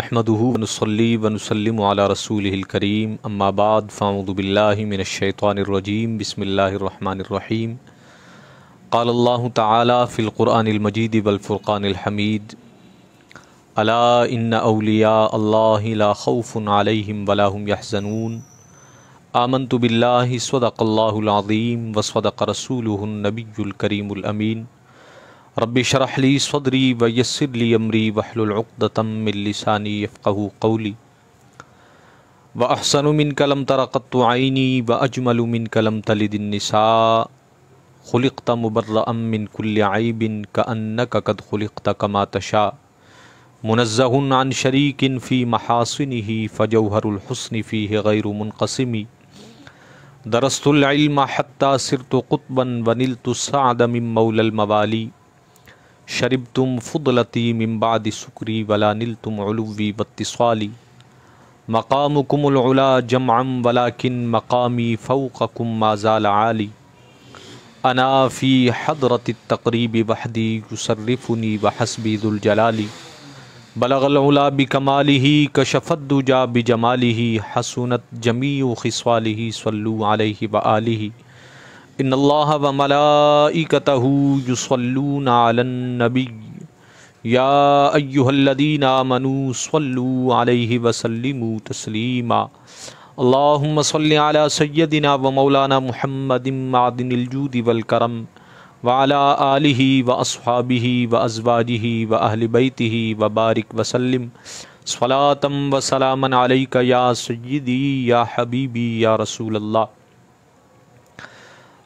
نحمده ونصلي ونسلم على رسوله الكريم اما بعد فاعوذ بالله من الشيطان الرجيم بسم الله الرحمن الرحيم قال الله تعالى في القرآن المجيد والفرقان الحميد الا ان اولياء الله لا خوف عليهم ولا هم يحزنون آمنت بالله صدق الله العظيم وصدق رسوله النبي الكريم الأمين رب اشرح لي صدري ويسر لي امري واحلل عقدة من لساني يفقهوا قولي واحسن منك لم تر قط عيني واجمل منك لم تلد النساء خلقت مبرأ من كل عيب كأنك قد خلقت كما تشاء منزه عن شريك في محاسنه فجوهر الحسن فيه غير منقسم درست العلم حتى صرت قطبا ونلت السعد من مولى الموالي شربتم فضلتي من بعد سكري ولا نلتم علوي واتصالي مقامكم العلا جمعا ولكن مقامي فوقكم ما زال عالي أنا في حضرة التقريب وحدي يصرفني وحسبي ذو الجلال بلغ العلا بكماله كشف الدجى بجماله حسنت جميع خصاله صلوا عليه وآله ان اللہ وملائکتہ یصلون علی النبی یا ایہا الذین آمنوا صلوا علیہ وسلموا تسلیما اللہم صل علی سیدنا ومولانا محمد معدن الجود والکرم وعلی آلہ واصحابہ وازواجہ واہل بیتہ وبارک وسلم صلاۃ وسلاما علیک یا سیدی یا حبیبی یا رسول اللہ۔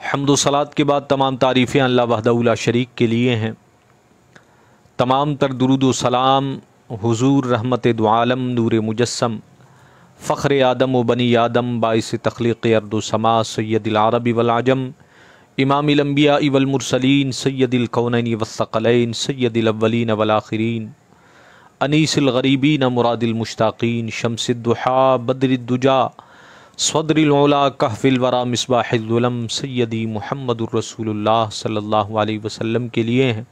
حمد و صلات کے بعد تمام تعریفیں اللہ وحدہ لا شریک کے لیے ہیں۔ تمام تر درود و سلام حضور رحمت دو عالم نور مجسم فخر آدم و بنی آدم باعث تخلیق ارض و سما سید العرب والعجم امام الانبیاء والمرسلین سید الکونین والثقلین سید الاولین والآخرین انیس الغریبین مراد المشتاقین شمس الضحیٰ بدر الدجا صدر العلا کہف الورا مصباح الظلم سیدی محمد الرسول اللہ صلی اللہ علیہ وسلم کے لیے ہیں۔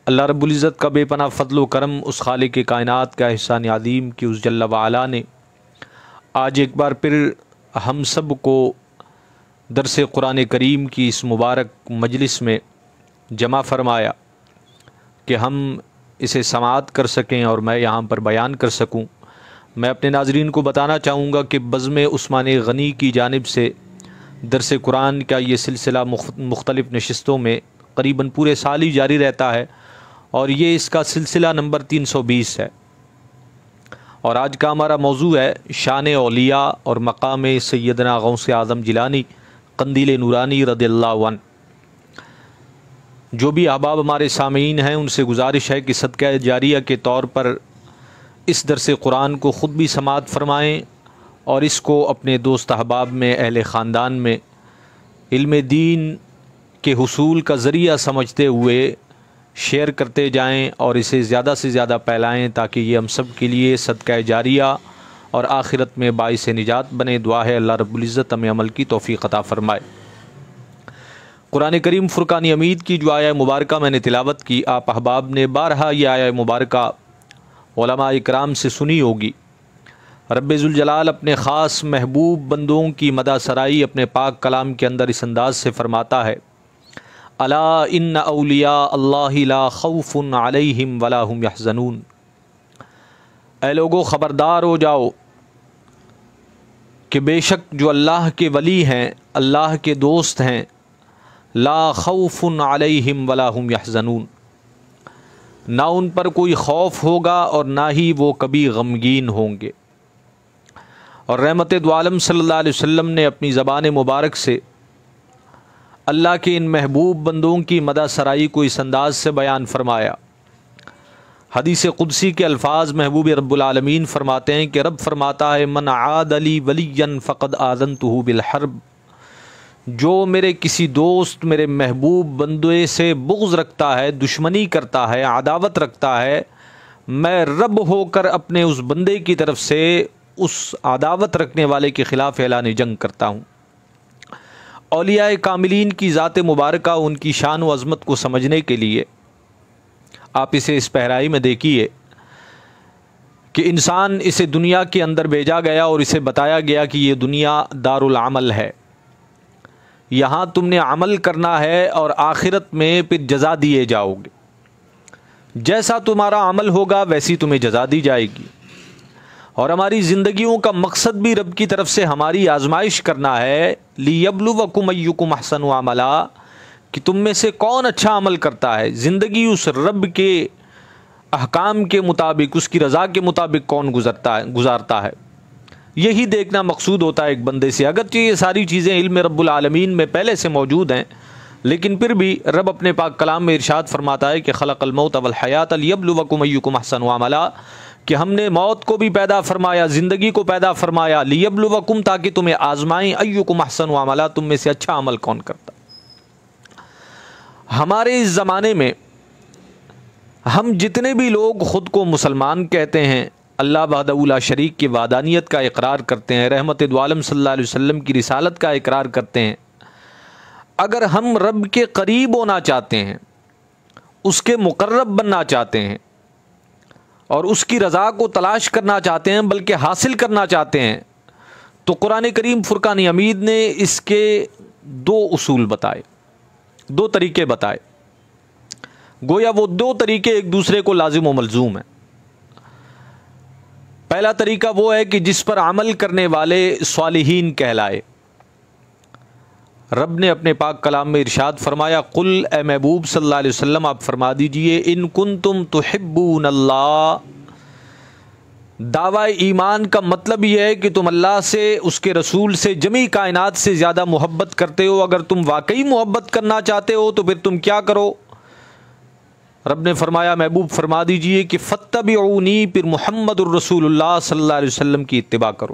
اللہ رب العزت کا بے پناہ فضل و کرم، اس خالق کائنات کا احسان عظیم کہ اس جل وعلا نے آج ایک بار پھر ہم سب کو درس قرآن کریم کی اس مبارک مجلس میں جمع فرمایا کہ ہم اسے سماعت کر سکیں اور میں یہاں پر بیان کر سکوں۔ میں اپنے ناظرین کو بتانا چاہوں گا کہ بزم عثمان غنی کی جانب سے درس قرآن کا یہ سلسلہ مختلف نشستوں میں قریباً پورے سال ہی جاری رہتا ہے اور یہ اس کا سلسلہ نمبر 320 ہے، اور آج کا ہمارا موضوع ہے شان اولیاء اور مقام سیدنا غوث اعظم جیلانی قندیل نورانی رضی اللہ عنہ۔ جو بھی احباب ہمارے سامعین ہیں ان سے گزارش ہے کہ صدقہ جاریہ کے طور پر اس درس قرآن کو خود بھی سماعت فرمائیں اور اس کو اپنے دوست احباب میں، اہل خاندان میں علم دین کے حصول کا ذریعہ سمجھتے ہوئے شیئر کرتے جائیں اور اسے زیادہ سے زیادہ پھیلائیں تاکہ یہ ہم سب کے لیے صدقہ جاریہ اور آخرت میں باعث نجات بنے۔ دعا ہے اللہ رب العزت ہمیں عمل کی توفیق عطا فرمائے۔ قرآن کریم فرقان حمید کی جو آیہ مبارکہ میں نے تلاوت کی، آپ احباب نے بارہا یہ آیہ مبارکہ علماء اکرام سے سنی ہوگی۔ رب ذوالجلال اپنے خاص محبوب بندوں کی مدح سرائی اپنے پاک کلام کے اندر اس انداز سے فرماتا ہے، الا ان اولیاء اللہ لا خوف علیہم ولا هم یحزنون۔ اے لوگو خبردار ہو جاؤ کہ بے شک جو اللہ کے ولی ہیں، اللہ کے دوست ہیں، لا خوف علیہم ولا هم یحزنون، نہ ان پر کوئی خوف ہوگا اور نہ ہی وہ کبھی غمگین ہوں گے۔ اور رحمت دو عالم صلی اللہ علیہ وسلم نے اپنی زبان مبارک سے اللہ کے ان محبوب بندوں کی مدح سرائی کو اس انداز سے بیان فرمایا۔ حدیث قدسی کے الفاظ محبوب رب العالمین فرماتے ہیں کہ رب فرماتا ہے، من عاد لی ولیا فقد آذنتہ بالحرب، جو میرے کسی دوست، میرے محبوب بندے سے بغض رکھتا ہے، دشمنی کرتا ہے، عداوت رکھتا ہے، میں رب ہو کر اپنے اس بندے کی طرف سے اس عداوت رکھنے والے کے خلاف اعلان جنگ کرتا ہوں۔ اولیاء کاملین کی ذات مبارکہ، ان کی شان و عظمت کو سمجھنے کے لیے آپ اسے اس پہرائی میں دیکھیے کہ انسان اسے دنیا کے اندر بھیجا گیا اور اسے بتایا گیا کہ یہ دنیا دار العمل ہے، یہاں تم نے عمل کرنا ہے اور آخرت میں پھر جزا دیے جاؤ گے، جیسا تمہارا عمل ہوگا ویسی تمہیں جزا دی جائے گی۔ اور ہماری زندگیوں کا مقصد بھی رب کی طرف سے ہماری آزمائش کرنا ہے، لِيَبْلُوَكُمْ أَيُّكُمْ أَحْسَنُ عَمَلًا، کہ تم میں سے کون اچھا عمل کرتا ہے، زندگی اس رب کے احکام کے مطابق، اس کی رضا کے مطابق کون گزارتا ہے، یہی دیکھنا مقصود ہوتا ہے ایک بندے سے۔ اگرچہ یہ ساری چیزیں علم رب العالمین میں پہلے سے موجود ہیں، لیکن پھر بھی رب اپنے پاک کلام میں ارشاد فرماتا ہے کہ خلق الموت والحیات لیبلوکم ایکم احسن عملا، کہ ہم نے موت کو بھی پیدا فرمایا، زندگی کو پیدا فرمایا، لیبلوکم، تاکہ تمہیں آزمائیں، ایکم احسن عملا، تم میں سے اچھا عمل کون کرتا۔ ہمارے اس زمانے میں ہم جتنے بھی لوگ خود کو مسلمان کہتے ہیں، اللہ وحدہ لا شریک کی وحدانیت کا اقرار کرتے ہیں، رحمت دو عالم صلی اللہ علیہ وسلم کی رسالت کا اقرار کرتے ہیں، اگر ہم رب کے قریب ہونا چاہتے ہیں، اس کے مقرب بننا چاہتے ہیں اور اس کی رضا کو تلاش کرنا چاہتے ہیں، بلکہ حاصل کرنا چاہتے ہیں، تو قرآن کریم فرقان حمید نے اس کے دو اصول بتائے، دو طریقے بتائے، گویا وہ دو طریقے ایک دوسرے کو لازم و ملزوم ہیں۔ پہلا طریقہ وہ ہے کہ جس پر عمل کرنے والے صالحین کہلائے۔ رب نے اپنے پاک کلام میں ارشاد فرمایا، قل، اے محبوب صلی اللہ علیہ وسلم آپ فرما دیجئے، ان کنتم تحبون اللہ، دعوی ایمان کا مطلب یہ ہے کہ تم اللہ سے، اس کے رسول سے، جمیع کائنات سے زیادہ محبت کرتے ہو۔ اگر تم واقعی محبت کرنا چاہتے ہو تو پھر تم کیا کرو؟ رب نے فرمایا، محبوب فرما دیجئے کہ فاتبعونی، پھر محمد الرسول اللہ صلی اللہ علیہ وسلم کی اتباع کرو،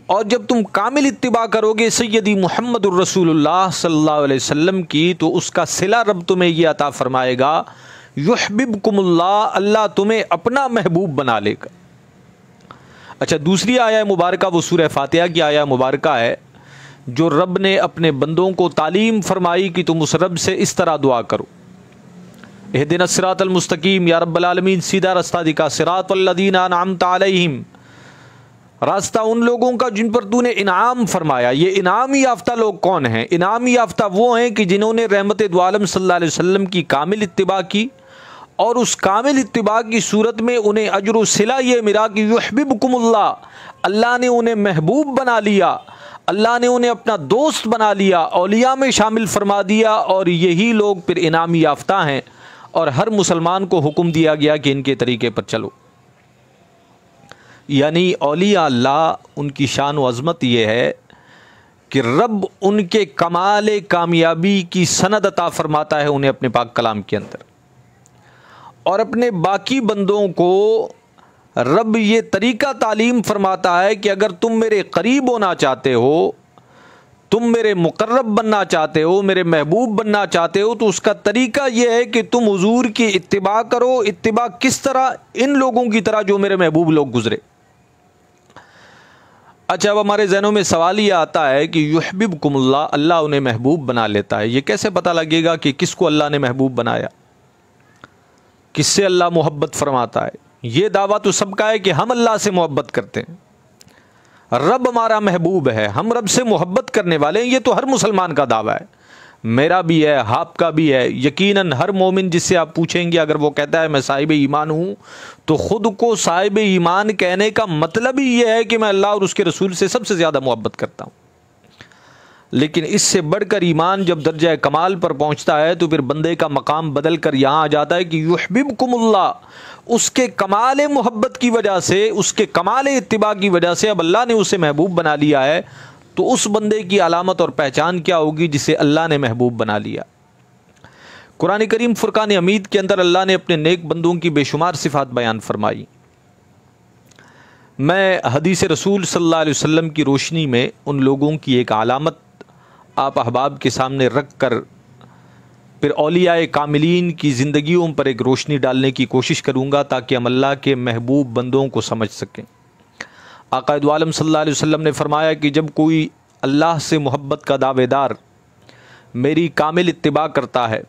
اور جب تم کامل اتباع کرو گے سیدی محمد الرسول اللہ صلی اللہ علیہ وسلم کی، تو اس کا صلہ رب تمہیں یہ عطا فرمائے گا، یحببکم اللہ، اللہ تمہیں اپنا محبوب بنا لے گا۔ اچھا، دوسری آیہ مبارکہ وہ سورہ فاتحہ کی آیہ مبارکہ ہے، جو رب نے اپنے بندوں کو تعلیم فرمائی کہ تم اس رب سے اس طرح دعا کرو، اہدنا الصراط المستقیم، یا رب العالمین سیدھا راستہ دکھا، صراط الذین انعمت علیہم، راستہ ان لوگوں کا جن پر تو نے انعام فرمایا۔ یہ انعام یافتہ لوگ کون ہیں؟ انعام یافتہ وہ ہیں کہ جنہوں نے رحمت دو عالم صلی اللہ علیہ وسلم کی کامل اتباع کی، اور اس کامل اتباع کی صورت میں انہیں اجر و صلہ یہ ملا کہ یحببکم اللہ، اللہ نے انہیں محبوب بنا لیا، اللہ نے انہیں اپنا دوست بنا لیا، اولیاء میں شامل فرما دیا، اور یہی لوگ پھر انعام یافتہ ہیں، اور ہر مسلمان کو حکم دیا گیا کہ ان کے طریقے پر چلو۔ یعنی اولیاء اللہ، ان کی شان و عظمت یہ ہے کہ رب ان کے کمال کامیابی کی سند عطا فرماتا ہے انہیں اپنے پاک کلام کے اندر، اور اپنے باقی بندوں کو رب یہ طریقہ تعلیم فرماتا ہے کہ اگر تم میرے قریب ہونا چاہتے ہو، تم میرے مقرب بننا چاہتے ہو، میرے محبوب بننا چاہتے ہو، تو اس کا طریقہ یہ ہے کہ تم حضور کی اتباع کرو۔ اتباع کس طرح؟ ان لوگوں کی طرح جو میرے محبوب لوگ گزرے۔ اچھا، اب ہمارے ذہنوں میں سوال یہ آتا ہے کہ یحببکم اللہ، اللہ انہیں محبوب بنا لیتا ہے، یہ کیسے پتہ لگے گا کہ کس کو اللہ نے محبوب بنایا، کس سے اللہ محبت فرماتا ہے؟ یہ دعویٰ تو سب کا ہے کہ ہم اللہ سے محبت کرتے ہیں، رب ہمارا محبوب ہے، ہم رب سے محبت کرنے والے ہیں، یہ تو ہر مسلمان کا دعویٰ ہے، میرا بھی ہے، آپ کا بھی ہے، یقیناً ہر مومن جس سے آپ پوچھیں گے، اگر وہ کہتا ہے میں صاحب ایمان ہوں، تو خود کو صاحب ایمان کہنے کا مطلب ہی یہ ہے کہ میں اللہ اور اس کے رسول سے سب سے زیادہ محبت کرتا ہوں۔ لیکن اس سے بڑھ کر ایمان جب درجہ کمال پر پہنچتا ہے تو پھر بندے کا مقام بدل کر یہاں آ جاتا ہے کہ یحببکم اللہ، اس کے کمال محبت کی وجہ سے، اس کے کمال اتباع کی وجہ سے اب اللہ نے اسے محبوب بنا لیا ہے، تو اس بندے کی علامت اور پہچان کیا ہوگی جسے اللہ نے محبوب بنا لیا؟ قرآن کریم فرقان حمید کے اندر اللہ نے اپنے نیک بندوں کی بے شمار صفات بیان فرمائی۔ میں حدیث رسول صلی اللہ علیہ وسلم کی روشنی میں ان لوگوں کی ایک علامت آپ احباب کے سامنے رکھ کر پھر اولیاء کاملین کی زندگیوں پر ایک روشنی ڈالنے کی کوشش کروں گا، تاکہ ہم اللہ کے محبوب بندوں کو سمجھ سکیں۔ آقا دو عالم صلی اللہ علیہ وسلم نے فرمایا کہ جب کوئی اللہ سے محبت کا دعوے دار میری کامل اتباع کرتا ہے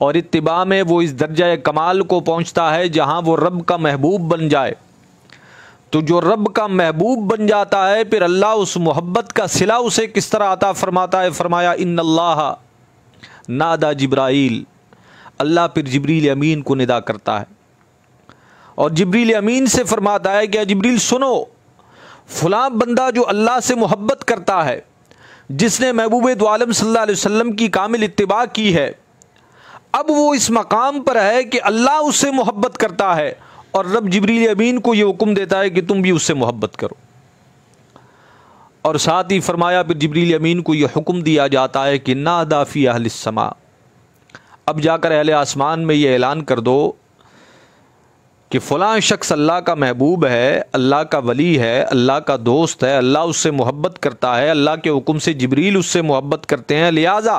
اور اتباع میں وہ اس درجہ کمال کو پہنچتا ہے جہاں وہ رب کا محبوب بن جائے۔ تو جو رب کا محبوب بن جاتا ہے پھر اللہ اس محبت کا صلہ اسے کس طرح عطا فرماتا ہے؟ فرمایا ان اللہ نادا جبرائیل، اللہ پھر جبریل امین کو ندا کرتا ہے اور جبریل امین سے فرماتا ہے کہ اے جبریل سنو، فلاں بندہ جو اللہ سے محبت کرتا ہے، جس نے محبوب دو عالم صلی اللہ علیہ وسلم کی کامل اتباع کی ہے، اب وہ اس مقام پر ہے کہ اللہ اس سے محبت کرتا ہے اور رب جبریل امین کو یہ حکم دیتا ہے کہ تم بھی اس سے محبت کرو۔ اور ساتھ ہی فرمایا پھر جبریل امین کو یہ حکم دیا جاتا ہے کہ نادا فی اہل السماء، اب جا کر اہل آسمان میں یہ اعلان کر دو کہ فلاں شخص اللہ کا محبوب ہے، اللہ کا ولی ہے، اللہ کا دوست ہے، اللہ اس سے محبت کرتا ہے، اللہ کے حکم سے جبریل اس سے محبت کرتے ہیں، لہٰذا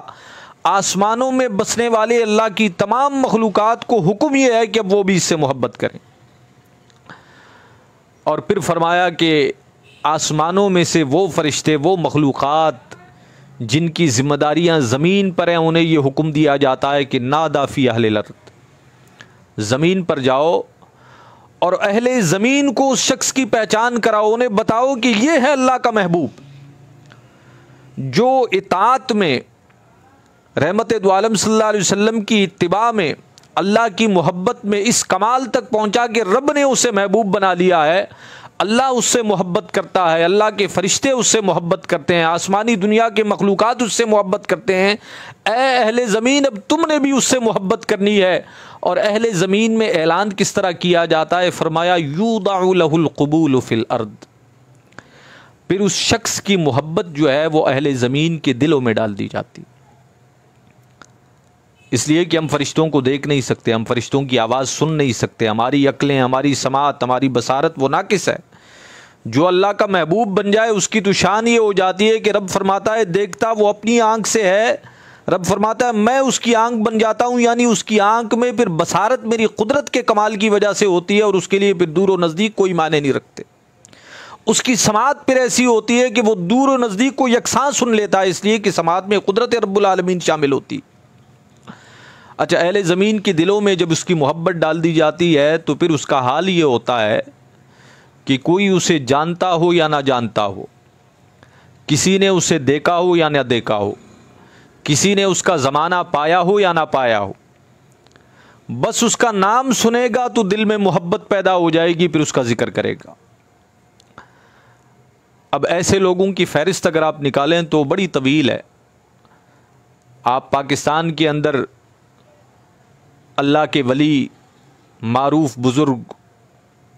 آسمانوں میں بسنے والے اللہ کی تمام مخلوقات کو حکم یہ ہے کہ اب وہ بھی اس سے محبت کریں۔ اور پھر فرمایا کہ آسمانوں میں سے وہ فرشتے، وہ مخلوقات جن کی ذمہ داریاں زمین پر ہیں، انہیں یہ حکم دیا جاتا ہے کہ نادا فی اہل الارض، زمین پر جاؤ اور اہل زمین کو اس شخص کی پہچان کراؤ، انہیں بتاؤ کہ یہ ہے اللہ کا محبوب جو اطاعت میں، رحمت دو عالم صلی اللہ علیہ وسلم کی اتباع میں، اللہ کی محبت میں اس کمال تک پہنچا کہ رب نے اسے محبوب بنا لیا ہے، اللہ اس سے محبت کرتا ہے، اللہ کے فرشتے اس سے محبت کرتے ہیں، آسمانی دنیا کے مخلوقات اس سے محبت کرتے ہیں۔ اے اہل زمین، اب تم نے بھی اس سے محبت کرنی ہے۔ اور اہل زمین میں اعلان کس طرح کیا جاتا ہے؟ فرمایا یوضع لہ القبول فی الارض، پھر اس شخص کی محبت جو ہے وہ اہل زمین کے دلوں میں ڈال دی جاتی، اس لیے کہ ہم فرشتوں کو دیکھ نہیں سکتے، ہم فرشتوں کی آواز سن نہیں سکتے، ہماری عقلیں، ہماری سماعت، ہماری بصارت وہ ناقص ہے۔ جو اللہ کا محبوب بن جائے اس کی تو شان یہ ہو جاتی ہے کہ رب فرماتا ہے دیکھتا وہ اپنی آنکھ سے ہے، رب فرماتا ہے میں اس کی آنکھ بن جاتا ہوں، یعنی اس کی آنکھ میں پھر بصارت میری قدرت کے کمال کی وجہ سے ہوتی ہے اور اس کے لیے پھر دور و نزدیک کوئی معنی نہیں رکھتے۔ اس کی سماعت پھر ایسی ہوتی ہے کہ وہ دور و نزدیک کو یکساں سن لیتا ہے، اس لیے کہ سماعت میں قدرت رب العالمین شامل ہوتی۔ اچھا، اہل زمین کے دلوں میں جب اس کی محبت ڈال دی جاتی ہے تو پھر اس کا حال یہ ہوتا ہے کہ کوئی اسے جانتا ہو یا نہ جانتا ہو، کسی نے اسے دیکھا ہو یا نہ دیکھا ہو، کسی نے اس کا زمانہ پایا ہو یا نہ پایا ہو، بس اس کا نام سنے گا تو دل میں محبت پیدا ہو جائے گی، پھر اس کا ذکر کرے گا۔ اب ایسے لوگوں کی فہرست اگر آپ نکالیں تو بڑی طویل ہے۔ آپ پاکستان کے اندر اللہ کے ولی، معروف بزرگ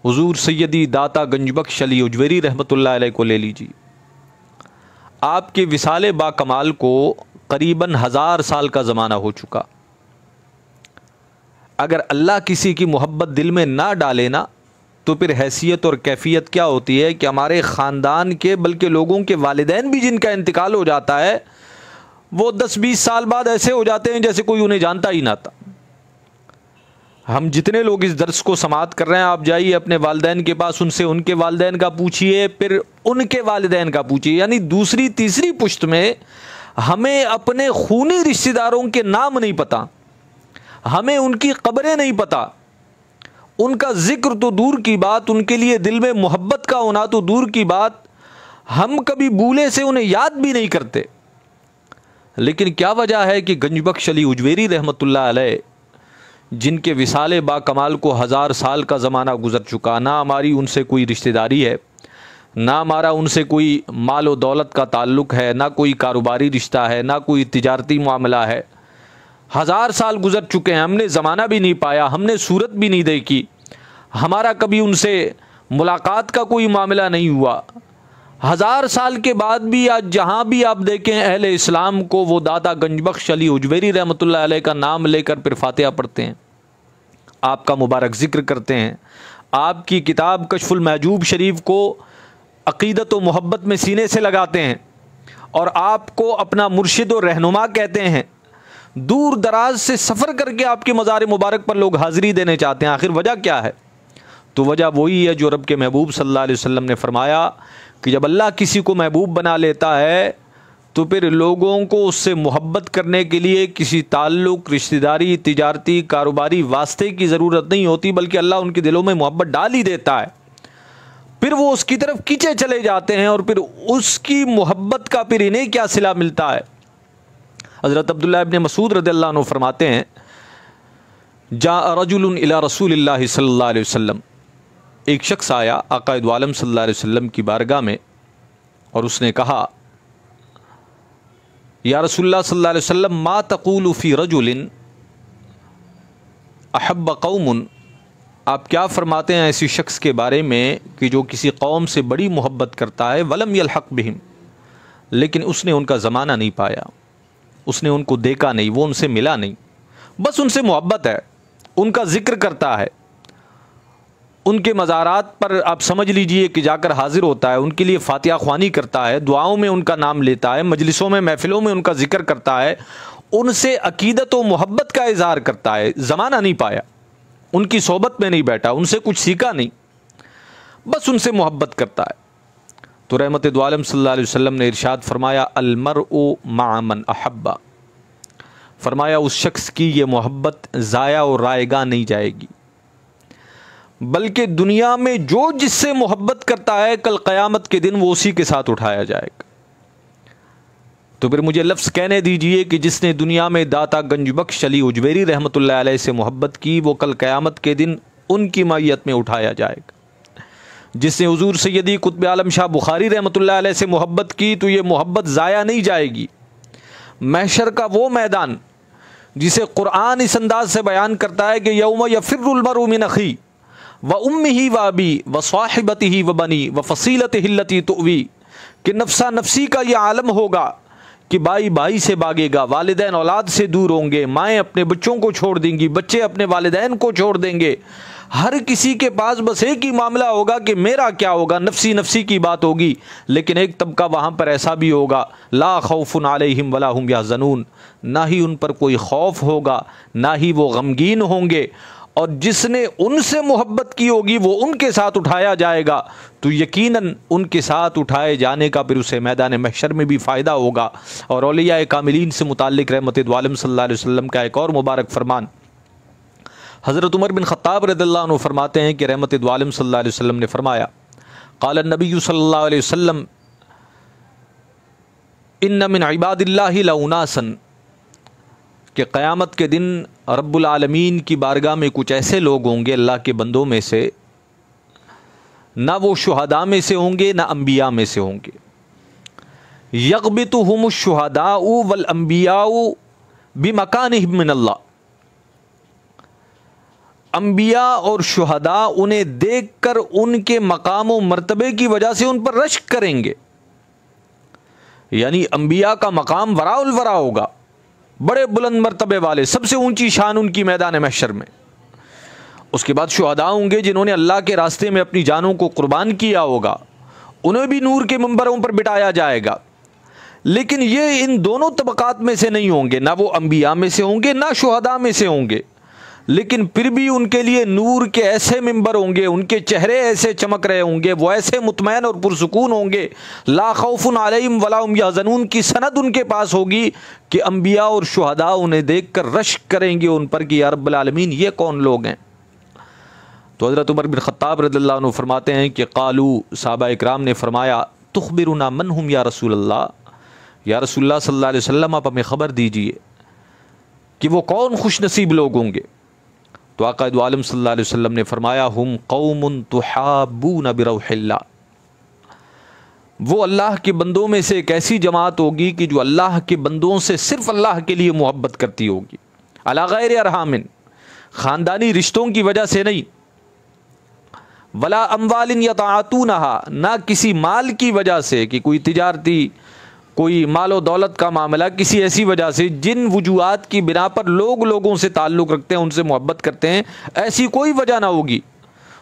حضور سیدی داتا گنج بخش علی اجویری رحمۃ اللہ علیہ کو لے لیجیے، آپ کے وصال با کمال کو قریباً 1000 سال کا زمانہ ہو چکا۔ اگر اللہ کسی کی محبت دل میں نہ ڈالے نا تو پھر حیثیت اور کیفیت کیا ہوتی ہے کہ ہمارے خاندان کے بلکہ لوگوں کے والدین بھی جن کا انتقال ہو جاتا ہے وہ 10-20 سال بعد ایسے ہو جاتے ہیں جیسے کوئی انہیں جانتا ہی نہ تھا۔ ہم جتنے لوگ اس درس کو سماعت کر رہے ہیں، آپ جائیے اپنے والدین کے پاس، ان سے ان کے والدین کا پوچھئے، پھر ان کے والدین کا پوچھئے، یعنی دوسری تیسری پشت میں ہمیں اپنے خونی رشتہ داروں کے نام نہیں پتہ، ہمیں ان کی قبریں نہیں پتہ، ان کا ذکر تو دور کی بات، ان کے لیے دل میں محبت کا ہونا تو دور کی بات، ہم کبھی بھولے سے انہیں یاد بھی نہیں کرتے۔ لیکن کیا وجہ ہے کہ گنج بخش علی اجویری رحمۃ اللہ علیہ جن کے وصال با کمال کو 1000 سال کا زمانہ گزر چکا، نہ ہماری ان سے کوئی رشتہ داری ہے، نہ ہمارا ان سے کوئی مال و دولت کا تعلق ہے، نہ کوئی کاروباری رشتہ ہے، نہ کوئی تجارتی معاملہ ہے، 1000 سال گزر چکے ہیں، ہم نے زمانہ بھی نہیں پایا، ہم نے صورت بھی نہیں دیکھی، ہمارا کبھی ان سے ملاقات کا کوئی معاملہ نہیں ہوا۔ 1000 سال کے بعد بھی آج جہاں بھی آپ دیکھیں اہل اسلام کو وہ داتا گنج بخش علی اجویری رحمۃ اللہ علیہ کا نام لے کر پھر فاتحہ پڑھتے ہیں، آپ کا مبارک ذکر کرتے ہیں، آپ کی کتاب کشف المحجوب شریف کو عقیدت و محبت میں سینے سے لگاتے ہیں اور آپ کو اپنا مرشد و رہنما کہتے ہیں۔ دور دراز سے سفر کر کے آپ کے مزار مبارک پر لوگ حاضری دینے چاہتے ہیں، آخر وجہ کیا ہے؟ تو وجہ وہی ہے جو رب کے محبوب صلی اللہ علیہ وسلم نے فرمایا کہ جب اللہ کسی کو محبوب بنا لیتا ہے تو پھر لوگوں کو اس سے محبت کرنے کے لیے کسی تعلق، رشتہ داری، تجارتی، کاروباری واسطے کی ضرورت نہیں ہوتی، بلکہ اللہ ان کے دلوں میں محبت ڈال ہی دیتا ہے، پھر وہ اس کی طرف کھینچے چلے جاتے ہیں، اور پھر اس کی محبت کا پھر انہیں کیا صلہ ملتا ہے۔ حضرت عبداللہ ابن مسعود رضی اللہ عنہ فرماتے ہیں جاء رجل الی رسول اللہ صلی اللہ علیہ وسلم، ایک شخص آیا آقا دو عالم صلی اللہ علیہ وسلم کی بارگاہ میں، اور اس نے کہا یا رسول اللہ صلی اللہ علیہ وسلم ما تقول فی رجل احب قوم، آپ کیا فرماتے ہیں ایسی شخص کے بارے میں کہ جو کسی قوم سے بڑی محبت کرتا ہے، ولم یلحق بہم، لیکن اس نے ان کا زمانہ نہیں پایا، اس نے ان کو دیکھا نہیں، وہ ان سے ملا نہیں، بس ان سے محبت ہے، ان کا ذکر کرتا ہے، ان کے مزارات پر آپ سمجھ لیجئے کہ جا کر حاضر ہوتا ہے، ان کے لیے فاتحہ خوانی کرتا ہے، دعاؤں میں ان کا نام لیتا ہے، مجلسوں میں، محفلوں میں ان کا ذکر کرتا ہے، ان سے عقیدت و محبت کا اظہار کرتا ہے، زمانہ نہیں پایا، ان کی صحبت میں نہیں بیٹھا، ان سے کچھ سیکھا نہیں، بس ان سے محبت کرتا ہے۔ تو رحمت دو عالم صلی اللہ علیہ وسلم نے ارشاد فرمایا المرء مع من احب، فرمایا اس شخص کی یہ محبت ضائع اور رائے گاہ نہیں جائے گی، بلکہ دنیا میں جو جس سے محبت کرتا ہے کل قیامت کے دن وہ اسی کے ساتھ اٹھایا جائے گا۔ تو پھر مجھے لفظ کہنے دیجئے کہ جس نے دنیا میں داتا گنج بخش علی اجویری رحمۃ اللہ علیہ سے محبت کی، وہ کل قیامت کے دن ان کی معیت میں اٹھایا جائے گا۔ جس نے حضور سیدی قطب عالم شاہ بخاری رحمۃ اللہ علیہ سے محبت کی تو یہ محبت ضائع نہیں جائے گی۔ محشر کا وہ میدان جسے قرآن اس انداز سے بیان کرتا ہے کہ یوم یفر المرء من اخیہ وامہ وابیہ وصاحبتہ وبنیہ وفصیلتہ التی تؤویہ، کہ نفسا نفسی کا یہ عالم ہوگا کہ بھائی بھائی سے بھاگے گا، والدین اولاد سے دور ہوں گے، مائیں اپنے بچوں کو چھوڑ دیں گی، بچے اپنے والدین کو چھوڑ دیں گے، ہر کسی کے پاس بس ایک ہی معاملہ ہوگا کہ میرا کیا ہوگا، نفسی نفسی کی بات ہوگی۔ لیکن ایک طبقہ وہاں پر ایسا بھی ہوگا لا خوف علیہم ولا هم یحزنون، نہ ہی ان پر کوئی خوف ہوگا، نہ ہی وہ غمگین ہوں گے، اور جس نے ان سے محبت کی ہوگی وہ ان کے ساتھ اٹھایا جائے گا، تو یقیناً ان کے ساتھ اٹھائے جانے کا پھر اسے میدان محشر میں بھی فائدہ ہوگا۔ اور اولیاء کاملین سے متعلق رحمت دو عالم صلی اللہ علیہ وسلم کا ایک اور مبارک فرمان، حضرت عمر بن خطاب رضی اللہ عنہ فرماتے ہیں کہ رحمت دو عالم صلی اللہ علیہ وسلم نے فرمایا قال النبی صلی اللہ علیہ وسلم ان من عباد اللہ لاناسا، کہ قیامت کے دن رب العالمین کی بارگاہ میں کچھ ایسے لوگ ہوں گے اللہ کے بندوں میں سے، نہ وہ شہداء میں سے ہوں گے نہ انبیاء میں سے ہوں گے، یغبطہم الشہداء والانبیاء بمکانہم من اللہ، انبیاء اور شہداء انہیں دیکھ کر ان کے مقام و مرتبے کی وجہ سے ان پر رشک کریں گے، یعنی انبیاء کا مقام وراء الورا ہوگا، بڑے بلند مرتبے والے، سب سے اونچی شان ان کی میدان محشر میں۔ اس کے بعد شہداء ہوں گے جنہوں نے اللہ کے راستے میں اپنی جانوں کو قربان کیا ہوگا، انہیں بھی نور کے منبروں پر بٹھایا جائے گا، لیکن یہ ان دونوں طبقات میں سے نہیں ہوں گے، نہ وہ انبیاء میں سے ہوں گے نہ شہداء میں سے ہوں گے، لیکن پھر بھی ان کے لیے نور کے ایسے ممبر ہوں گے، ان کے چہرے ایسے چمک رہے ہوں گے، وہ ایسے مطمئن اور پرسکون ہوں گے، لا خوف علیہم ولا هم یحزنون کی سند ان کے پاس ہوگی کہ انبیاء اور شہداء انہیں دیکھ کر رشک کریں گے ان پر کہ یا رب العالمین یہ کون لوگ ہیں۔ تو حضرت عمر بن خطاب رضی اللہ عنہ فرماتے ہیں کہ قالو، صحابہ اکرام نے فرمایا تخبرنا من هم یا رسول اللہ، یا رسول اللہ صلی اللہ علیہ وسلم آپ ہمیں خبر دیجئے کہ وہ کون خوش نصیب لوگ ہوں گے۔ تو آقا دو عالم صلی اللہ علیہ وسلم نے فرمایا ہم قوم تحابون بروح اللہ، وہ اللہ کے بندوں میں سے ایک ایسی جماعت ہوگی کہ جو اللہ کے بندوں سے صرف اللہ کے لیے محبت کرتی ہوگی، علی غیر ارحام، خاندانی رشتوں کی وجہ سے نہیں، ولا اموال یتعاطونہا، نہ کسی مال کی وجہ سے کہ کوئی تجارتی کوئی مال و دولت کا معاملہ، کسی ایسی وجہ سے جن وجوہات کی بنا پر لوگ لوگوں سے تعلق رکھتے ہیں، ان سے محبت کرتے ہیں، ایسی کوئی وجہ نہ ہوگی۔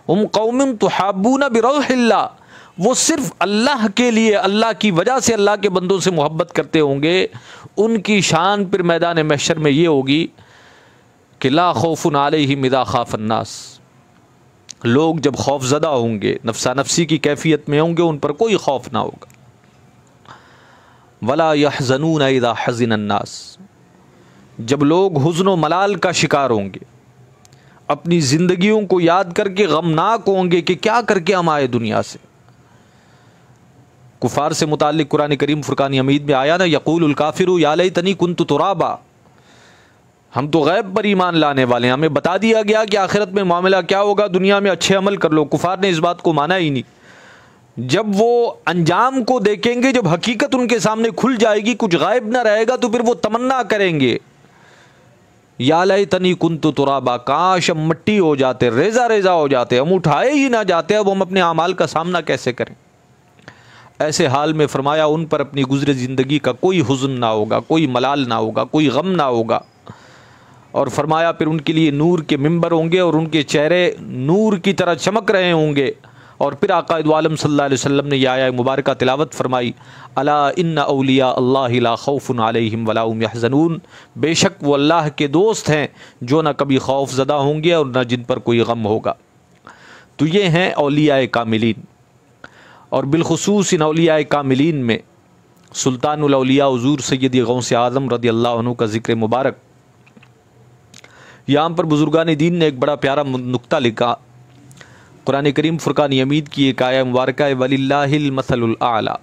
ہم قوم تحابون بروح اللہ، وہ صرف اللہ کے لیے، اللہ کی وجہ سے اللہ کے بندوں سے محبت کرتے ہوں گے، ان کی شان پھر میدان محشر میں یہ ہوگی کہ لا خوف علیہم اذا خاف الناس، لوگ جب خوف زدہ ہوں گے، نفسا نفسی کی کیفیت میں ہوں گے، ان پر کوئی خوف نہ ہوگا۔ ولا يحزنون اذا حزن الناس، جب لوگ حزن و ملال کا شکار ہوں گے، اپنی زندگیوں کو یاد کر کے غمناک ہوں گے کہ کیا کر کے ہم آئے دنیا سے۔ کفار سے متعلق قرآن کریم فرقان حمید میں آیا نا، یقول الکافر یا لیتنی کنت ترابا، ہم تو غیب پر ایمان لانے والے ہیں، ہمیں بتا دیا گیا کہ آخرت میں معاملہ کیا ہوگا، دنیا میں اچھے عمل کر لو۔ کفار نے اس بات کو مانا ہی نہیں۔ جب وہ انجام کو دیکھیں گے، جب حقیقت ان کے سامنے کھل جائے گی، کچھ غائب نہ رہے گا، تو پھر وہ تمنا کریں گے یا لیتنی کنت ترابا، کاش ہم مٹی ہو جاتے، ریزہ ریزہ ہو جاتے، ہم اٹھائے ہی نہ جاتے، اب ہم اپنے اعمال کا سامنا کیسے کریں۔ ایسے حال میں فرمایا ان پر اپنی گزرے زندگی کا کوئی حزن نہ ہوگا، کوئی ملال نہ ہوگا، کوئی غم نہ ہوگا۔ اور فرمایا پھر ان کے لیے نور کے ممبر ہوں گے اور ان کے چہرے نور کی طرح چمک رہے ہوں گے۔ اور پھر آقا دو عالم صلی اللہ علیہ وسلم نے یہ آیہ مبارکہ تلاوت فرمائی، الا ان اولیاء اللہ لا خوف علیہم ولا هم یحزنون، بے شک وہ اللہ کے دوست ہیں جو نہ کبھی خوف زدہ ہوں گے اور نہ جن پر کوئی غم ہوگا۔ تو یہ ہیں اولیاء کاملین، اور بالخصوص ان اولیاء کاملین میں سلطان الاولیاء حضور سیدی غوث اعظم رضی اللہ عنہ کا ذکر مبارک۔ یہاں پر بزرگان دین نے ایک بڑا پیارا نقطہ لکھا، قرآن کریم فرقان حمید کی ایک آیہ مبارکہ ہے، وَلِلَّهِ الْمَثَلُ الْأَعْلَى۔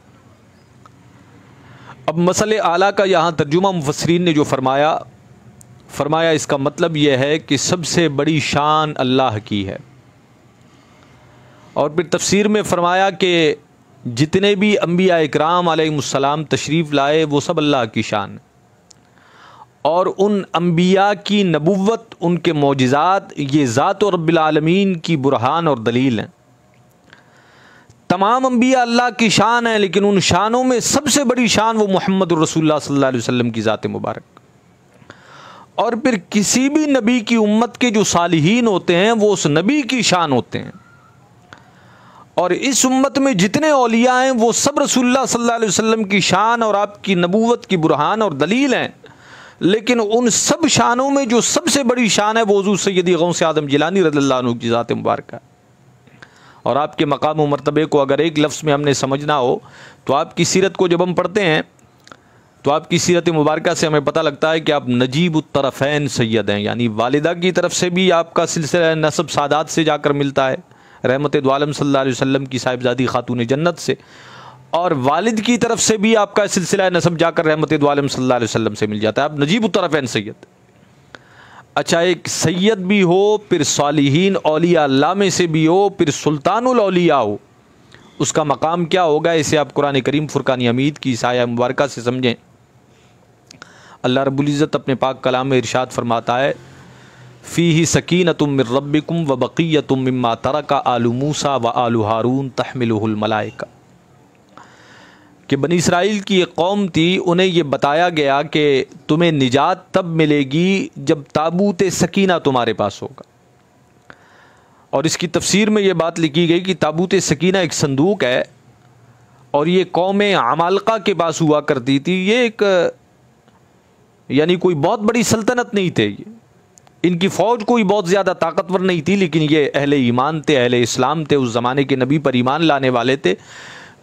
اب مثل اعلیٰ کا یہاں ترجمہ مفسرین نے جو فرمایا اس کا مطلب یہ ہے کہ سب سے بڑی شان اللہ کی ہے۔ اور پھر تفسیر میں فرمایا کہ جتنے بھی انبیاء اکرام علیہم السلام تشریف لائے وہ سب اللہ کی شان ہے، اور ان انبیاء کی نبوت، ان کے معجزات، یہ ذات و رب العالمین کی برہان اور دلیل ہیں۔ تمام انبیاء اللہ کی شان ہیں، لیکن ان شانوں میں سب سے بڑی شان وہ محمد الرسول اللہ صلی اللہ علیہ وسلم کی ذات مبارک۔ اور پھر کسی بھی نبی کی امت کے جو صالحین ہوتے ہیں وہ اس نبی کی شان ہوتے ہیں، اور اس امت میں جتنے اولیاء ہیں وہ سب رسول اللہ صلی اللہ علیہ وسلم کی شان اور آپ کی نبوت کی برہان اور دلیل ہیں۔ لیکن ان سب شانوں میں جو سب سے بڑی شان ہے وہ حضور سیدی غوث اعظم جیلانی رضی اللہ عنہ کی ذات مبارکہ، اور آپ کے مقام و مرتبے کو اگر ایک لفظ میں ہم نے سمجھنا ہو تو آپ کی سیرت کو جب ہم پڑھتے ہیں تو آپ کی سیرت مبارکہ سے ہمیں پتہ لگتا ہے کہ آپ نجیب الطرفین سید ہیں، یعنی والدہ کی طرف سے بھی آپ کا سلسلہ نسب سادات سے جا کر ملتا ہے، رحمت دو عالم صلی اللہ علیہ وسلم کی صاحبزادی خاتون جنت سے، اور والد کی طرف سے بھی آپ کا سلسلہ نسب جا کر رحمت دو عالم صلی اللہ علیہ وسلم سے مل جاتا ہے، آپ نجیب الطرفین سید۔ اچھا، ایک سید بھی ہو، پھر صالحین اولیاء اللہ میں سے بھی ہو، پھر سلطان الاولیاء ہو، اس کا مقام کیا ہوگا، اسے آپ قرآن کریم فرقان حمید کی اس آیہ مبارکہ سے سمجھیں۔ اللہ رب العزت اپنے پاک کلام میں ارشاد فرماتا ہے، فیہ سکینۃ من ربکم وبقیۃ مما ترک آل موسیٰ وآل ہارون تحملہ الملائکہ، کہ بنی اسرائیل کی ایک قوم تھی، انہیں یہ بتایا گیا کہ تمہیں نجات تب ملے گی جب تابوت سکینہ تمہارے پاس ہوگا۔ اور اس کی تفسیر میں یہ بات لکھی گئی کہ تابوت سکینہ ایک صندوق ہے، اور یہ قوم عمالقہ کے پاس ہوا کرتی تھی۔ یہ ایک یعنی کوئی بہت بڑی سلطنت نہیں تھے، ان کی فوج کوئی بہت زیادہ طاقتور نہیں تھی، لیکن یہ اہل ایمان تھے، اہل اسلام تھے، اس زمانے کے نبی پر ایمان لانے والے تھے۔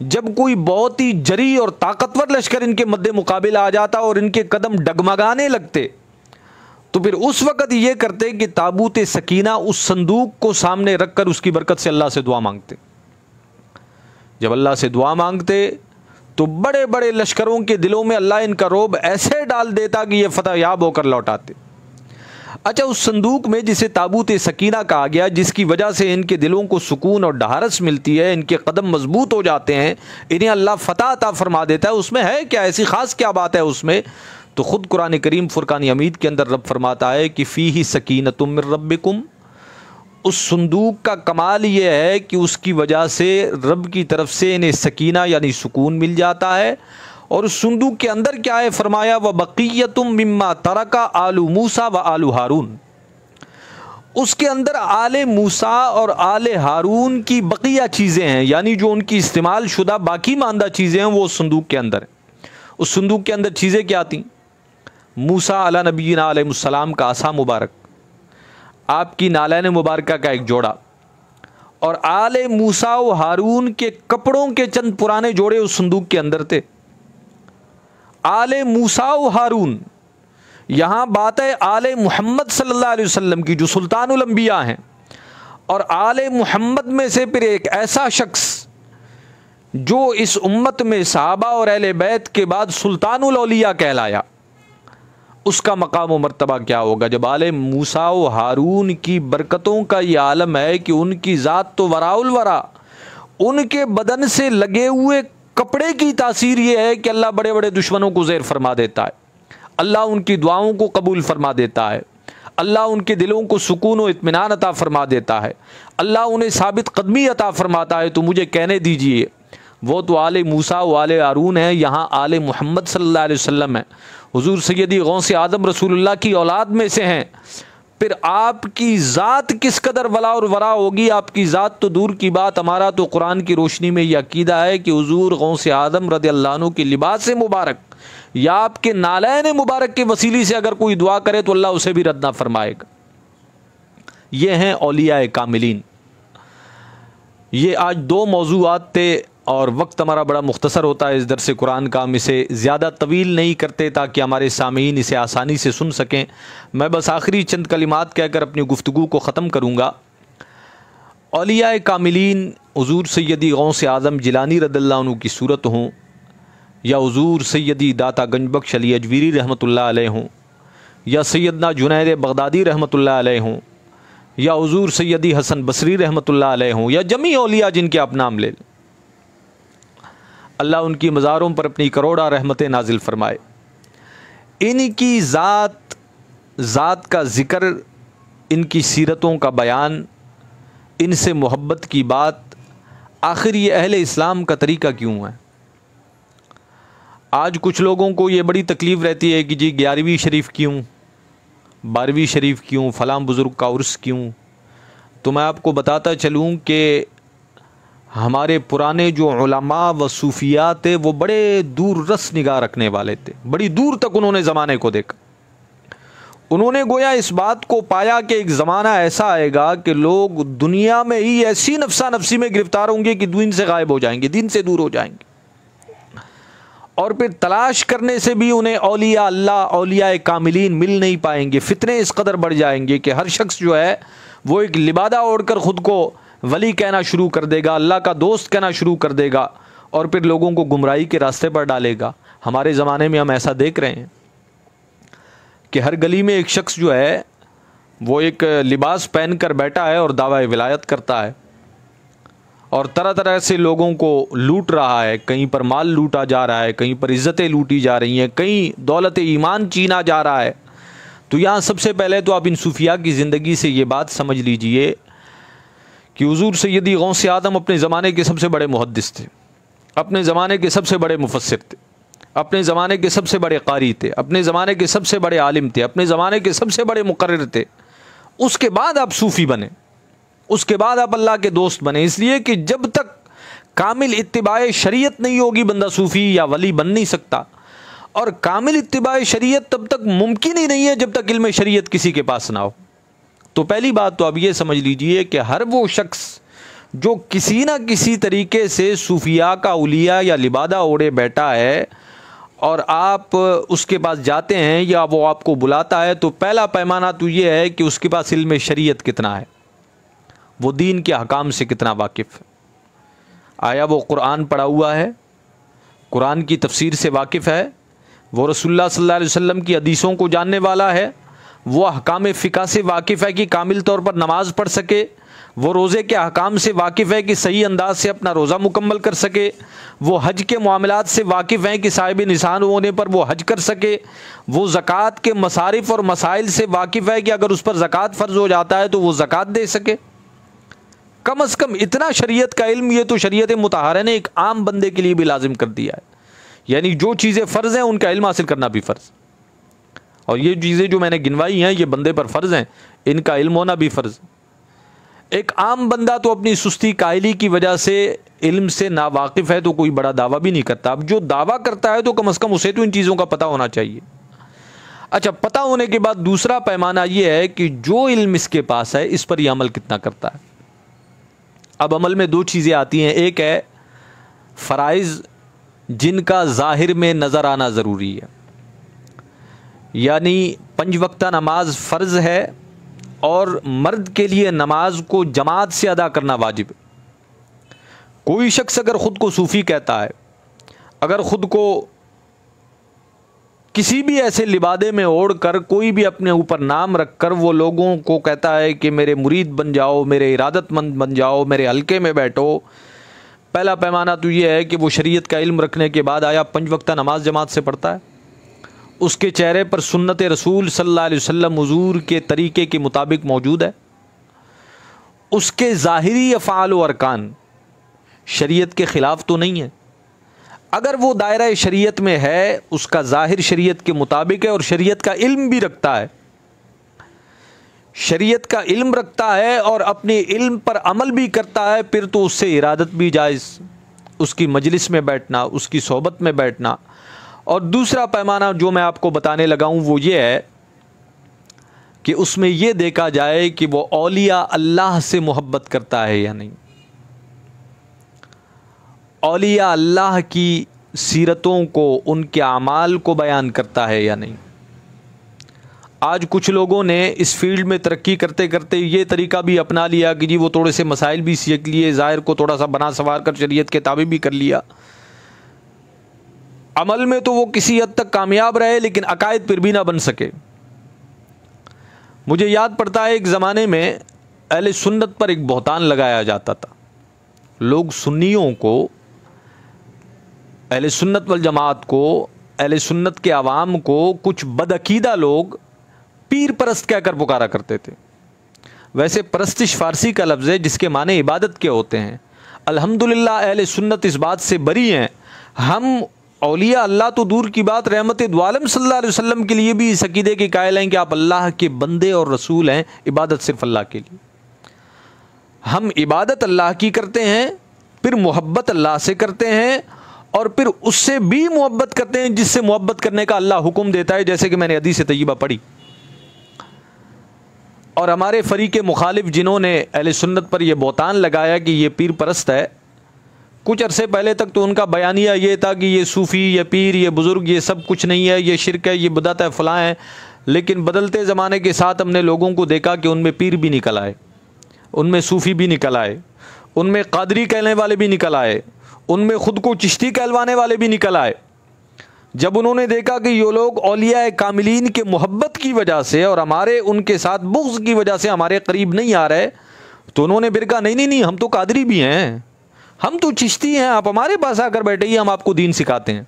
جب کوئی بہت ہی جری اور طاقتور لشکر ان کے مد مقابل آ جاتا اور ان کے قدم ڈگمگانے لگتے، تو پھر اس وقت یہ کرتے کہ تابوت سکینہ اس صندوق کو سامنے رکھ کر اس کی برکت سے اللہ سے دعا مانگتے۔ جب اللہ سے دعا مانگتے تو بڑے بڑے لشکروں کے دلوں میں اللہ ان کا رعب ایسے ڈال دیتا کہ یہ فتح یاب ہو کر لوٹ آتے۔ اچھا، اس صندوق میں جسے تابوت سکینہ کہا گیا، جس کی وجہ سے ان کے دلوں کو سکون اور ڈھارس ملتی ہے، ان کے قدم مضبوط ہو جاتے ہیں، انہیں اللہ فتح عطا فرما دیتا ہے، اس میں ہے کیا، ایسی خاص کیا بات ہے اس میں؟ تو خود قرآن کریم فرقان حمید کے اندر رب فرماتا ہے کہ فیہ سکینۃ من ربکم، اس صندوق کا کمال یہ ہے کہ اس کی وجہ سے رب کی طرف سے انہیں سکینہ یعنی سکون مل جاتا ہے۔ اور اس صندوق کے اندر کیا ہے؟ فرمایا وَبَقِيَّةٌ مِّمَّا تَرَكَ آلُ موسیٰ وآل ہارون، اس کے اندر آل موسیٰ اور آل ہارون کی بقیہ چیزیں ہیں، یعنی جو ان کی استعمال شدہ باقی ماندہ چیزیں ہیں وہ اس صندوق کے اندر ہیں۔ اس صندوق کے اندر چیزیں کیا تھیں؟ موسیٰ علیہ نبینا علیہ السلام کا عصا مبارک، آپ کی نالین مبارکہ کا ایک جوڑا، اور آل موسیٰ و ہارون کے کپڑوں کے چند پرانے جوڑے اس صندوق کے اندر تھے۔ آل موسیٰ و ہارون، یہاں بات ہے آل محمد صلی اللہ علیہ وسلم کی جو سلطان الانبیاء ہیں، اور آل محمد میں سے پھر ایک ایسا شخص جو اس امت میں صحابہ اور اہل بیت کے بعد سلطان الاولیاء کہلایا، اس کا مقام و مرتبہ کیا ہوگا؟ جب آل موسیٰ و ہارون کی برکتوں کا یہ عالم ہے کہ ان کی ذات تو وراء الورا، ان کے بدن سے لگے ہوئے کپڑے کی تاثیر یہ ہے کہ اللہ بڑے بڑے دشمنوں کو زیر فرما دیتا ہے، اللہ ان کی دعاؤں کو قبول فرما دیتا ہے، اللہ ان کے دلوں کو سکون و اطمینان عطا فرما دیتا ہے، اللہ انہیں ثابت قدمی عطا فرماتا ہے۔ تو مجھے کہنے دیجئے وہ تو آل موسیٰ و آل ہارون ہے، یہاں آل محمد صلی اللہ علیہ وسلم ہے، حضور سیدی غوث اعظم رسول اللہ کی اولاد میں سے ہیں، پھر آپ کی ذات کس قدر ولا اور ورا ہوگی؟ آپ کی ذات تو دور کی بات، ہمارا تو قرآن کی روشنی میں یہ عقیدہ ہے کہ حضور غوث اعظم رضی اللہ عنہ کی لباس مبارک یا آپ کے نالین مبارک کے وسیلے سے اگر کوئی دعا کرے تو اللہ اسے بھی رد نہ فرمائے گا۔ یہ ہیں اولیاء کاملین۔ یہ آج دو موضوعات تھے اور وقت ہمارا بڑا مختصر ہوتا ہے اس درس قرآن کا، ہم اسے زیادہ طویل نہیں کرتے تاکہ ہمارے سامعین اسے آسانی سے سن سکیں۔ میں بس آخری چند کلمات کہہ کر اپنی گفتگو کو ختم کروں گا۔ اولیاء کاملین حضور سیدی غوث اعظم جیلانی رضی اللہ عنہ کی صورت ہوں، یا حضور سیدی داتا گنج بخش علی اجویری رحمۃ اللہ علیہ ہوں، یا سیدنا جنید بغدادی رحمۃ اللہ علیہ ہوں، یا حضور سیدی حسن بصری رحمۃ اللہ علیہ ہوں، یا جمی اولیاء جن کے آپ نام لے لیں، اللہ ان کی مزاروں پر اپنی کروڑا رحمتیں نازل فرمائے۔ ان کی ذات کا ذکر، ان کی سیرتوں کا بیان، ان سے محبت کی بات، آخر یہ اہل اسلام کا طریقہ کیوں ہے؟ آج کچھ لوگوں کو یہ بڑی تکلیف رہتی ہے کہ جی 11ویں شریف کیوں، 12ویں شریف کیوں، فلاں بزرگ کا عرس کیوں؟ تو میں آپ کو بتاتا چلوں کہ ہمارے پرانے جو علماء و صوفیاء تھے وہ بڑے دور رس نگاہ رکھنے والے تھے، بڑی دور تک انہوں نے زمانے کو دیکھا۔ انہوں نے گویا اس بات کو پایا کہ ایک زمانہ ایسا آئے گا کہ لوگ دنیا میں ہی ایسی نفسا نفسی میں گرفتار ہوں گے کہ دین سے غائب ہو جائیں گے، دین سے دور ہو جائیں گے، اور پھر تلاش کرنے سے بھی انہیں اولیاء اللہ، اولیاء کاملین مل نہیں پائیں گے۔ فتنے اس قدر بڑھ جائیں گے کہ ہر شخص جو ہے وہ ایک لبادہ اوڑھ کر خود کو ولی کہنا شروع کر دے گا، اللہ کا دوست کہنا شروع کر دے گا، اور پھر لوگوں کو گمراہی کے راستے پر ڈالے گا۔ ہمارے زمانے میں ہم ایسا دیکھ رہے ہیں کہ ہر گلی میں ایک شخص جو ہے وہ ایک لباس پہن کر بیٹھا ہے اور دعوی ولایت کرتا ہے، اور طرح طرح سے لوگوں کو لوٹ رہا ہے، کہیں پر مال لوٹا جا رہا ہے، کہیں پر عزتیں لوٹی جا رہی ہیں، کہیں دولت ایمان چینا جا رہا ہے۔ تو یہاں سب سے پہلے تو آپ ان صوفیاء کی زندگی سے یہ بات سمجھ لیجئے کہ حضور سیدی غوث اعظم اپنے زمانے کے سب سے بڑے محدث تھے، اپنے زمانے کے سب سے بڑے مفسر تھے، اپنے زمانے کے سب سے بڑے قاری تھے، اپنے زمانے کے سب سے بڑے عالم تھے، اپنے زمانے کے سب سے بڑے مقرر تھے۔ اس کے بعد آپ صوفی بنے، اس کے بعد آپ اللہ کے دوست بنے، اس لیے کہ جب تک کامل اتباع شریعت نہیں ہوگی بندہ صوفی یا ولی بن نہیں سکتا، اور کامل اتباع شریعت تب تک ممکن ہی نہیں ہے جب تک علم شریعت کسی کے پاس نہ ہو۔ تو پہلی بات تو آپ یہ سمجھ لیجئے کہ ہر وہ شخص جو کسی نہ کسی طریقے سے صوفیاء کا اولیاء یا لبادہ اوڑے بیٹھا ہے اور آپ اس کے پاس جاتے ہیں یا وہ آپ کو بلاتا ہے، تو پہلا پیمانہ تو یہ ہے کہ اس کے پاس علم شریعت کتنا ہے، وہ دین کے احکام سے کتنا واقف ہے، آیا وہ قرآن پڑھا ہوا ہے، قرآن کی تفسیر سے واقف ہے، وہ رسول اللہ صلی اللہ علیہ وسلم کی حدیثوں کو جاننے والا ہے، وہ احکام فقہ سے واقف ہے کہ کامل طور پر نماز پڑھ سکے، وہ روزے کے احکام سے واقف ہے کہ صحیح انداز سے اپنا روزہ مکمل کر سکے، وہ حج کے معاملات سے واقف ہیں کہ صاحب نسان ہونے پر وہ حج کر سکے، وہ زکوٰۃ کے مصارف اور مسائل سے واقف ہے کہ اگر اس پر زکوٰۃ فرض ہو جاتا ہے تو وہ زکوٰۃ دے سکے۔ کم از کم اتنا شریعت کا علم یہ تو شریعت مطہرہ نے ایک عام بندے کے لیے بھی لازم کر دیا ہے، یعنی جو چیزیں فرض ہیں ان کا علم حاصل کرنا بھی فرض، اور یہ چیزیں جو میں نے گنوائی ہیں یہ بندے پر فرض ہیں، ان کا علم ہونا بھی فرض۔ ایک عام بندہ تو اپنی سستی کاہلی کی وجہ سے علم سے ناواقف ہے تو کوئی بڑا دعویٰ بھی نہیں کرتا، اب جو دعویٰ کرتا ہے تو کم از کم اسے تو ان چیزوں کا پتہ ہونا چاہیے۔ اچھا، پتہ ہونے کے بعد دوسرا پیمانہ یہ ہے کہ جو علم اس کے پاس ہے اس پر یہ عمل کتنا کرتا ہے۔ اب عمل میں دو چیزیں آتی ہیں، ایک ہے فرائض جن کا ظاہر میں نظر آنا ضروری ہے، یعنی 5 وقتہ نماز فرض ہے اور مرد کے لیے نماز کو جماعت سے ادا کرنا واجب ہے۔ کوئی شخص اگر خود کو صوفی کہتا ہے، اگر خود کو کسی بھی ایسے لبادے میں اوڑھ کر کوئی بھی اپنے اوپر نام رکھ کر وہ لوگوں کو کہتا ہے کہ میرے مرید بن جاؤ، میرے ارادت مند بن جاؤ، میرے حلقے میں بیٹھو، پہلا پیمانہ تو یہ ہے کہ وہ شریعت کا علم رکھنے کے بعد آیا 5 وقتہ نماز جماعت سے پڑھتا ہے؟ اس کے چہرے پر سنت رسول صلی اللہ علیہ وسلم حضور کے طریقے کے مطابق موجود ہے؟ اس کے ظاہری افعال و ارکان شریعت کے خلاف تو نہیں ہے؟ اگر وہ دائرہ شریعت میں ہے، اس کا ظاہر شریعت کے مطابق ہے اور شریعت کا علم بھی رکھتا ہے، شریعت کا علم رکھتا ہے اور اپنے علم پر عمل بھی کرتا ہے، پھر تو اس سے ارادت بھی جائز، اس کی مجلس میں بیٹھنا، اس کی صحبت میں بیٹھنا۔ اور دوسرا پیمانہ جو میں آپ کو بتانے لگا ہوں وہ یہ ہے کہ اس میں یہ دیکھا جائے کہ وہ اولیاء اللہ سے محبت کرتا ہے یا نہیں، اولیاء اللہ کی سیرتوں کو، ان کے اعمال کو بیان کرتا ہے یا نہیں۔ آج کچھ لوگوں نے اس فیلڈ میں ترقی کرتے کرتے یہ طریقہ بھی اپنا لیا کہ جی وہ تھوڑے سے مسائل بھی سیکھ لیے، ظاہر کو تھوڑا سا بنا سنوار کر شریعت کے تابع بھی کر لیا، عمل میں تو وہ کسی حد تک کامیاب رہے لیکن عقائد پھر بھی نہ بن سکے۔ مجھے یاد پڑتا ہے ایک زمانے میں اہل سنت پر ایک بہتان لگایا جاتا تھا، لوگ سنیوں کو، اہل سنت والجماعت کو، اہل سنت کے عوام کو کچھ بدعقیدہ لوگ پیر پرست کہہ کر پکارا کرتے تھے۔ ویسے پرستش فارسی کا لفظ ہے جس کے معنی عبادت کے ہوتے ہیں۔ الحمدللہ اہل سنت اس بات سے بری ہیں، ہم اولیاء اللہ تو دور کی بات، رحمت دو عالم صلی اللہ علیہ وسلم کے لیے بھی اس عقیدے کے قائل ہیں کہ آپ اللہ کے بندے اور رسول ہیں، عبادت صرف اللہ کے لیے۔ ہم عبادت اللہ کی کرتے ہیں، پھر محبت اللہ سے کرتے ہیں، اور پھر اس سے بھی محبت کرتے ہیں جس سے محبت کرنے کا اللہ حکم دیتا ہے، جیسے کہ میں نے حدیث طیبہ پڑھی۔ اور ہمارے فریق مخالف جنہوں نے اہل سنت پر یہ بہتان لگایا کہ یہ پیر پرست ہے، کچھ عرصے پہلے تک تو ان کا بیانیہ یہ تھا کہ یہ صوفی، یہ پیر، یہ بزرگ، یہ سب کچھ نہیں ہے، یہ شرک ہے، یہ بدعت ہے، فلاں ہے۔ لیکن بدلتے زمانے کے ساتھ ہم نے لوگوں کو دیکھا کہ ان میں پیر بھی نکل آئے، ان میں صوفی بھی نکل آئے، ان میں قادری کہنے والے بھی نکل آئے، ان میں خود کو چشتی کہلوانے والے بھی نکل آئے۔ جب انہوں نے دیکھا کہ یہ لوگ اولیاء کاملین کے محبت کی وجہ سے اور ہمارے ان کے ساتھ بغض کی وجہ سے ہمارے قریب نہیں آ رہے، تو انہوں نے پھر کہا نہیں، ہم تو قادری بھی ہیں، ہم تو چشتی ہیں، آپ ہمارے پاس آ کر بیٹھے، ہم آپ کو دین سکھاتے ہیں۔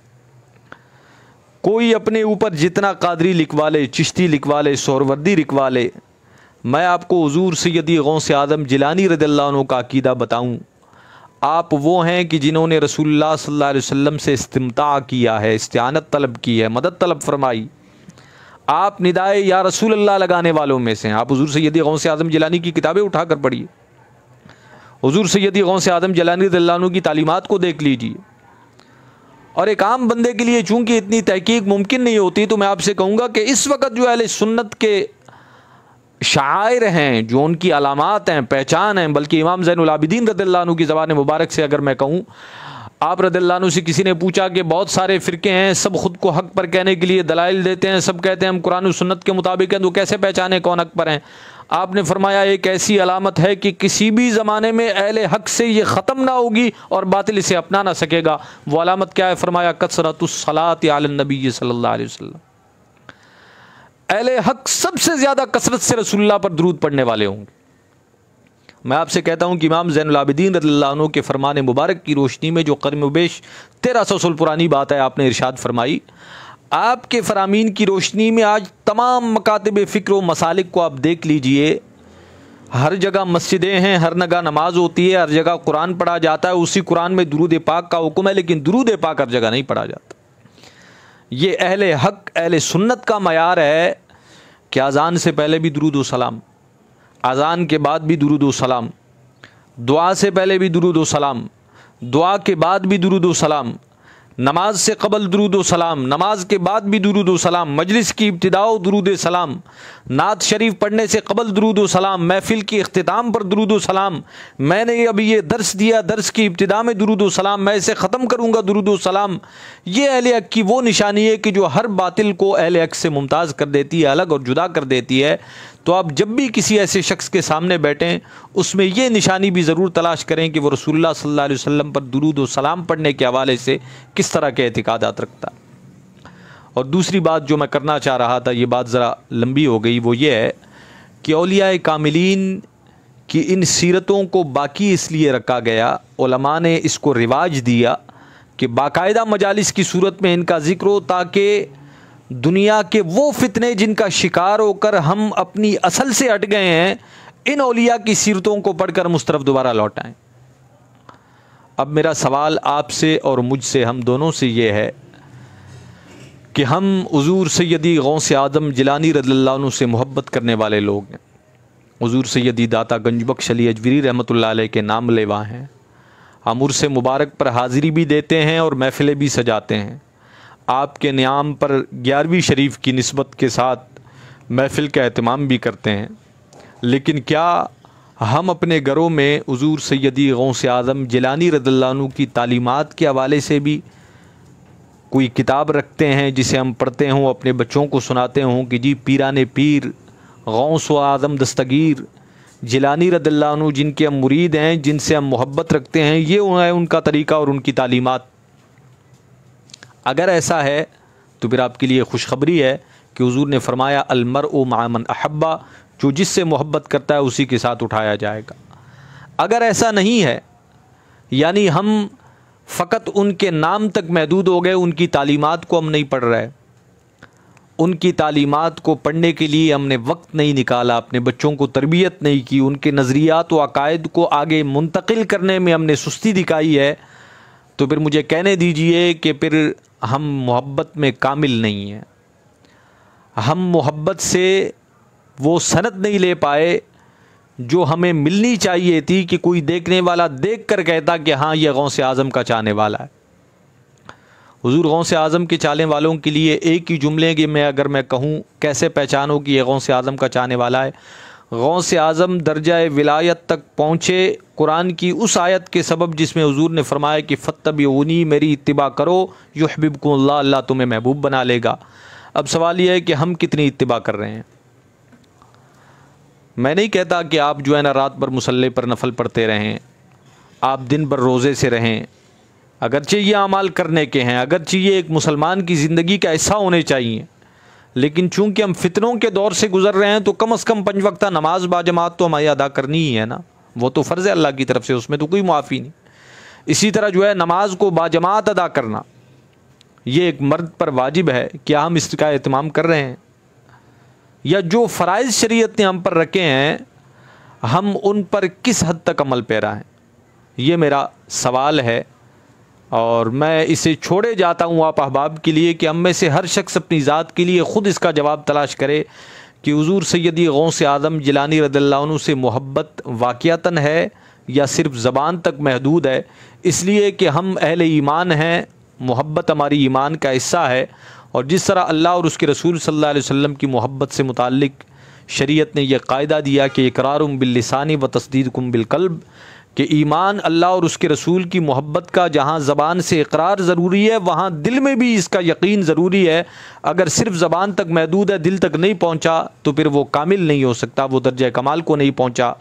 کوئی اپنے اوپر جتنا قادری لکھوا لے، چشتی لکھوا لے، سہروردی لکھوا لے، میں آپ کو حضور سیدی غوث اعظم جیلانی رضی اللہ عنہ کا عقیدہ بتاؤں، آپ وہ ہیں کہ جنہوں نے رسول اللہ صلی اللہ علیہ وسلم سے استمتاع کیا ہے، استعانت طلب کی ہے، مدد طلب فرمائی۔ آپ ندائے یا رسول اللہ لگانے والوں میں سے ہیں۔ آپ حضور سیدی غوث اعظم جیلانی کی کتابیں اٹھا کر پڑھیے، حضور سیدی غوث اعظم جیلانی رضی اللہ عنہ کی تعلیمات کو دیکھ لیجیے۔ اور ایک عام بندے کے لیے چونکہ اتنی تحقیق ممکن نہیں ہوتی، تو میں آپ سے کہوں گا کہ اس وقت جو اہل سنت کے شعائر ہیں، جو ان کی علامات ہیں، پہچان ہیں، بلکہ امام زین العابدین رضی اللہ عنہ کی زبان مبارک سے اگر میں کہوں، آپ رضی اللہ عنہ سے کسی نے پوچھا کہ بہت سارے فرقے ہیں، سب خود کو حق پر کہنے کے لیے دلائل دیتے ہیں، سب کہتے ہیں ہم قرآن و سنت کے مطابق ہیں، تو کیسے پہچانے کون حق پر ہیں؟ آپ نے فرمایا ایک ایسی علامت ہے کہ کسی بھی زمانے میں اہل حق سے یہ ختم نہ ہوگی اور باطل اسے اپنا نہ سکے گا۔ وہ علامت کیا ہے؟ فرمایا کثرت الصلاۃ علی النبی صلی اللہ علیہ وسلم۔ اہل حق سب سے زیادہ کثرت سے رسول اللہ پر درود پڑھنے والے ہوں گے۔ میں آپ سے کہتا ہوں کہ امام زین العابدین رضی اللہ عنہ کے فرمان مبارک کی روشنی میں جو قرن و بیش 1300 سال پرانی بات ہے آپ نے ارشاد فرمائی، آپ کے فرامین کی روشنی میں آج تمام مکاتب فکر و مسالک کو آپ دیکھ لیجئے، ہر جگہ مسجدیں ہیں، ہر جگہ نماز ہوتی ہے، ہر جگہ قرآن پڑھا جاتا ہے، اسی قرآن میں درود پاک کا حکم ہے، لیکن درود پاک ہر جگہ نہیں پڑھا جاتا۔ یہ اہل حق، اہل سنت کا معیار ہے کہ اذان سے پہلے بھی درود و سلام، اذان کے بعد بھی درود و سلام، دعا سے پہلے بھی درود و سلام، دعا کے بعد بھی درود و سلام، نماز سے قبل درود و سلام، نماز کے بعد بھی درود و سلام، مجلس کی ابتدا و درود و سلام، نعت شریف پڑھنے سے قبل درود و سلام، محفل کی اختتام پر درود و سلام، میں نے ابھی یہ درس دیا، درس کی ابتدا میں درود و سلام، میں اسے ختم کروں گا درود و سلام۔ یہ اہل حق کی وہ نشانی ہے کہ جو ہر باطل کو اہل حق سے ممتاز کر دیتی ہے، الگ اور جدا کر دیتی ہے۔ تو آپ جب بھی کسی ایسے شخص کے سامنے بیٹھیں، اس میں یہ نشانی بھی ضرور تلاش کریں کہ وہ رسول اللہ صلی اللہ علیہ وسلم پر درود و سلام پڑھنے کے حوالے سے کس طرح کے اعتقادات رکھتا۔ اور دوسری بات جو میں کرنا چاہ رہا تھا، یہ بات ذرا لمبی ہو گئی، وہ یہ ہے کہ اولیاء کاملین کی ان سیرتوں کو باقی اس لیے رکھا گیا، علماء نے اس کو رواج دیا کہ باقاعدہ مجالس کی صورت میں ان کا ذکر ہو، تاکہ دنیا کے وہ فتنے جن کا شکار ہو کر ہم اپنی اصل سے ہٹ گئے ہیں، ان اولیاء کی سیرتوں کو پڑھ کر مسترف دوبارہ لوٹ آئیں۔ اب میرا سوال آپ سے اور مجھ سے، ہم دونوں سے یہ ہے کہ ہم حضور سیدی غوث اعظم جیلانی رضی اللہ عنہ سے محبت کرنے والے لوگ ہیں، حضور سیدی داتا گنج بخش علی اجویری رحمۃ اللہ علیہ کے نام لیوا ہیں، ہم عرس مبارک پر حاضری بھی دیتے ہیں اور محفلیں بھی سجاتے ہیں، آپ کے نیام پر 11ویں شریف کی نسبت کے ساتھ محفل کا اہتمام بھی کرتے ہیں، لیکن کیا ہم اپنے گھروں میں حضور سیدی غوث اعظم جیلانی رضی اللہ عنہ کی تعلیمات کے حوالے سے بھی کوئی کتاب رکھتے ہیں جسے ہم پڑھتے ہوں، اپنے بچوں کو سناتے ہوں کہ جی پیران پیر غوث و اعظم دستگیر جیلانی رضی اللہ عنہ جن کے ہم مرید ہیں، جن سے ہم محبت رکھتے ہیں، یہ ہے ان کا طریقہ اور ان کی تعلیمات؟ اگر ایسا ہے تو پھر آپ کے لیے خوشخبری ہے کہ حضور نے فرمایا المرء مع من احبہ، جو جس سے محبت کرتا ہے اسی کے ساتھ اٹھایا جائے گا۔ اگر ایسا نہیں ہے، یعنی ہم فقط ان کے نام تک محدود ہو گئے، ان کی تعلیمات کو ہم نہیں پڑھ رہے، ان کی تعلیمات کو پڑھنے کے لیے ہم نے وقت نہیں نکالا، اپنے بچوں کو تربیت نہیں کی، ان کے نظریات و عقائد کو آگے منتقل کرنے میں ہم نے سستی دکھائی ہے، تو پھر مجھے کہنے دیجئے کہ پھر ہم محبت میں کامل نہیں ہیں، ہم محبت سے وہ سند نہیں لے پائے جو ہمیں ملنی چاہیے تھی کہ کوئی دیکھنے والا دیکھ کر کہتا کہ ہاں یہ غوث اعظم کا چاہنے والا ہے۔ حضور غوث اعظم کے چاہنے والوں کے لیے ایک ہی جملے کہ اگر میں کہوں کیسے پہچانو کہ یہ غوث اعظم کا چاہنے والا ہے، غوث اعظم درجہ ولایت تک پہنچے قرآن کی اس آیت کے سبب جس میں حضور نے فرمایا کہ فاتبعونی، میری اتباع کرو، یحببکم اللہ، اللہ تمہیں محبوب بنا لے گا۔ اب سوال یہ ہے کہ ہم کتنی اتباع کر رہے ہیں؟ میں نہیں کہتا کہ آپ جو ہے نا رات بھر مصلی پر نفل پڑھتے رہیں، آپ دن بھر روزے سے رہیں، اگرچہ یہ اعمال کرنے کے ہیں، اگرچہ یہ ایک مسلمان کی زندگی کا حصہ ہونے چاہیے، لیکن چونکہ ہم فتنوں کے دور سے گزر رہے ہیں تو کم از کم 5 وقتہ نماز باجماعت تو ہمیں ادا کرنی ہی ہے نا، وہ تو فرض ہے اللہ کی طرف سے، اس میں تو کوئی معافی نہیں۔ اسی طرح جو ہے نماز کو باجماعت ادا کرنا یہ ایک مرد پر واجب ہے، کیا ہم اس کا اہتمام کر رہے ہیں؟ یا جو فرائض شریعت نے ہم پر رکھے ہیں ہم ان پر کس حد تک عمل پیرا ہیں؟ یہ میرا سوال ہے، اور میں اسے چھوڑے جاتا ہوں آپ احباب کے لیے کہ ہم میں سے ہر شخص اپنی ذات کے لیے خود اس کا جواب تلاش کرے کہ حضور سیدی غوث اعظم جیلانی رضی اللہ عنہ سے محبت واقعتاً ہے یا صرف زبان تک محدود ہے، اس لیے کہ ہم اہل ایمان ہیں، محبت ہماری ایمان کا حصہ ہے، اور جس طرح اللہ اور اس کے رسول صلی اللہ علیہ وسلم کی محبت سے متعلق شریعت نے یہ قاعدہ دیا کہ اقرارم باللسان و تصدیقکم بالقلب، کہ ایمان اللہ اور اس کے رسول کی محبت کا جہاں زبان سے اقرار ضروری ہے وہاں دل میں بھی اس کا یقین ضروری ہے۔ اگر صرف زبان تک محدود ہے، دل تک نہیں پہنچا تو پھر وہ کامل نہیں ہو سکتا، وہ درجہ کمال کو نہیں پہنچا۔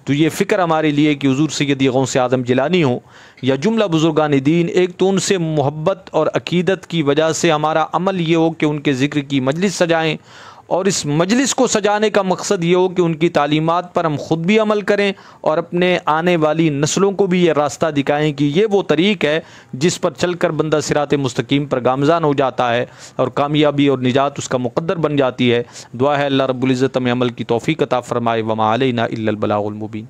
تو یہ فکر ہمارے لیے کہ حضور سیدی غوث اعظم جیلانی ہوں یا جملہ بزرگان دین، ایک تو ان سے محبت اور عقیدت کی وجہ سے ہمارا عمل یہ ہو کہ ان کے ذکر کی مجلس سجائیں، اور اس مجلس کو سجانے کا مقصد یہ ہو کہ ان کی تعلیمات پر ہم خود بھی عمل کریں اور اپنے آنے والی نسلوں کو بھی یہ راستہ دکھائیں کہ یہ وہ طریق ہے جس پر چل کر بندہ صراط مستقیم پر گامزن ہو جاتا ہے اور کامیابی اور نجات اس کا مقدر بن جاتی ہے۔ دعا ہے اللہ رب العزت ہمیں عمل کی توفیق عطا فرمائے۔ وما علینا الا البلاغ المبین۔